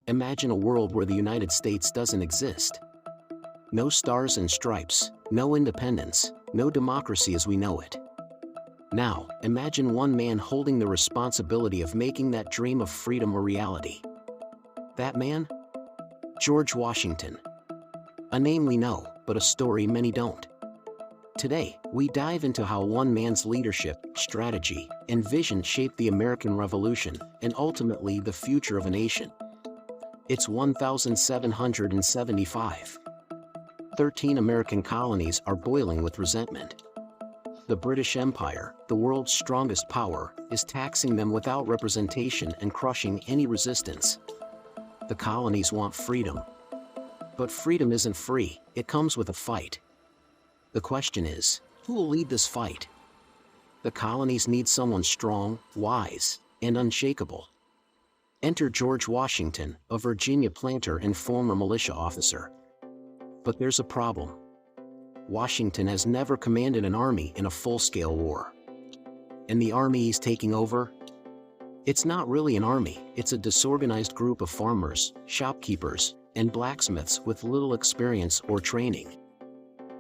Imagine a world where the United States doesn't exist. No stars and stripes, no independence, no democracy as we know it. Now, imagine one man holding the responsibility of making that dream of freedom a reality. That man? George Washington. A name we know, but a story many don't. Today, we dive into how one man's leadership, strategy, and vision shaped the American Revolution, and ultimately the future of a nation. It's 1775. 13 American colonies are boiling with resentment. The British Empire, the world's strongest power, is taxing them without representation and crushing any resistance. The colonies want freedom. But freedom isn't free, it comes with a fight. The question is, who will lead this fight? The colonies need someone strong, wise, and unshakable. Enter George Washington, a Virginia planter and former militia officer. But there's a problem. Washington has never commanded an army in a full-scale war. And the army he's taking over? It's not really an army, it's a disorganized group of farmers, shopkeepers, and blacksmiths with little experience or training.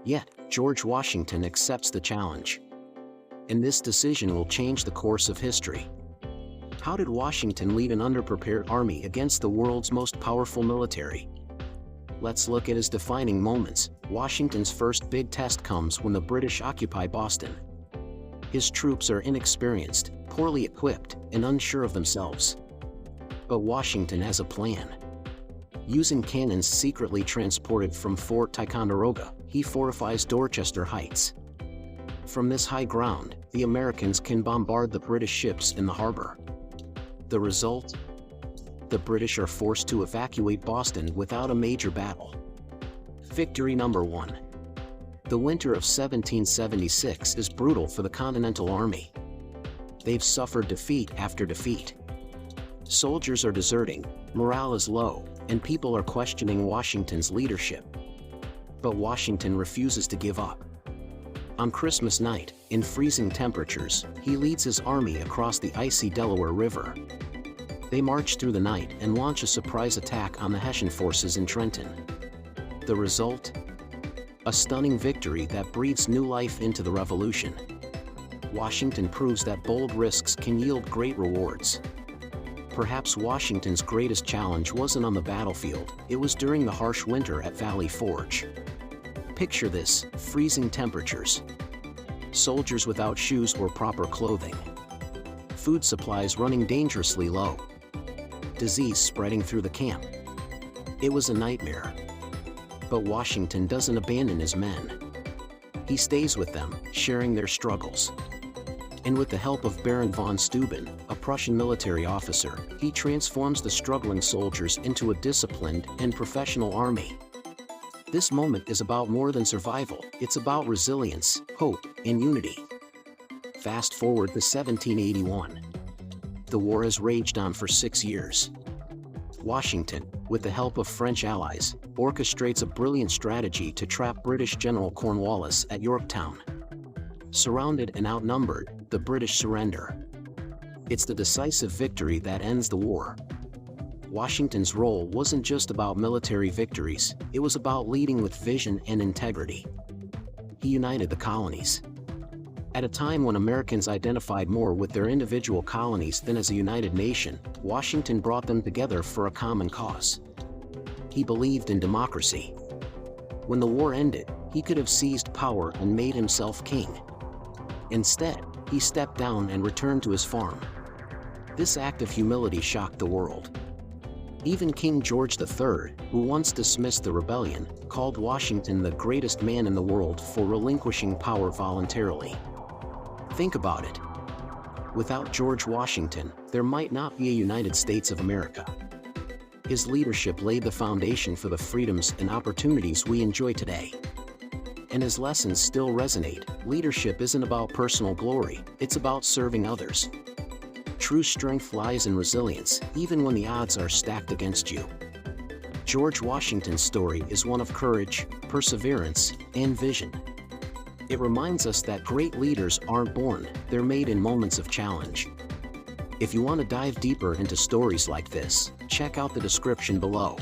Yet, George Washington accepts the challenge. And this decision will change the course of history. How did Washington lead an underprepared army against the world's most powerful military? Let's look at his defining moments. Washington's first big test comes when the British occupy Boston. His troops are inexperienced, poorly equipped, and unsure of themselves. But Washington has a plan. Using cannons secretly transported from Fort Ticonderoga, he fortifies Dorchester Heights. From this high ground, the Americans can bombard the British ships in the harbor. The result? The British are forced to evacuate Boston without a major battle. Victory number 1. The winter of 1776 is brutal for the Continental Army. They've suffered defeat after defeat. Soldiers are deserting, morale is low, and people are questioning Washington's leadership. But Washington refuses to give up. On Christmas night, in freezing temperatures, he leads his army across the icy Delaware River. They march through the night and launch a surprise attack on the Hessian forces in Trenton. The result? A stunning victory that breathes new life into the Revolution. Washington proves that bold risks can yield great rewards. Perhaps Washington's greatest challenge wasn't on the battlefield, it was during the harsh winter at Valley Forge. Picture this, freezing temperatures. Soldiers without shoes or proper clothing. Food supplies running dangerously low. Disease spreading through the camp. It was a nightmare. But Washington doesn't abandon his men. He stays with them, sharing their struggles. And with the help of Baron von Steuben, a Prussian military officer, he transforms the struggling soldiers into a disciplined and professional army. This moment is about more than survival, it's about resilience, hope, and unity. Fast forward to 1781. The war has raged on for 6 years. Washington, with the help of French allies, orchestrates a brilliant strategy to trap British General Cornwallis at Yorktown. Surrounded and outnumbered, the British surrender. It's the decisive victory that ends the war. Washington's role wasn't just about military victories, it was about leading with vision and integrity. He united the colonies. At a time when Americans identified more with their individual colonies than as a united nation, Washington brought them together for a common cause. He believed in democracy. When the war ended, he could have seized power and made himself king. Instead, he stepped down and returned to his farm. This act of humility shocked the world. Even King George III, who once dismissed the rebellion, called Washington the greatest man in the world for relinquishing power voluntarily. Think about it. Without George Washington, there might not be a United States of America. His leadership laid the foundation for the freedoms and opportunities we enjoy today. And his lessons still resonate. Leadership isn't about personal glory, it's about serving others. True strength lies in resilience, even when the odds are stacked against you. George Washington's story is one of courage, perseverance, and vision. It reminds us that great leaders aren't born, they're made in moments of challenge. If you want to dive deeper into stories like this, check out the description below.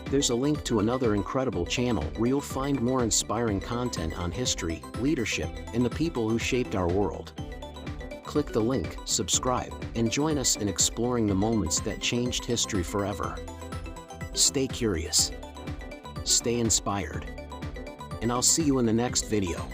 There's a link to another incredible channel where you'll find more inspiring content on history, leadership, and the people who shaped our world. Click the link, subscribe, and join us in exploring the moments that changed history forever. Stay curious, stay inspired, and I'll see you in the next video.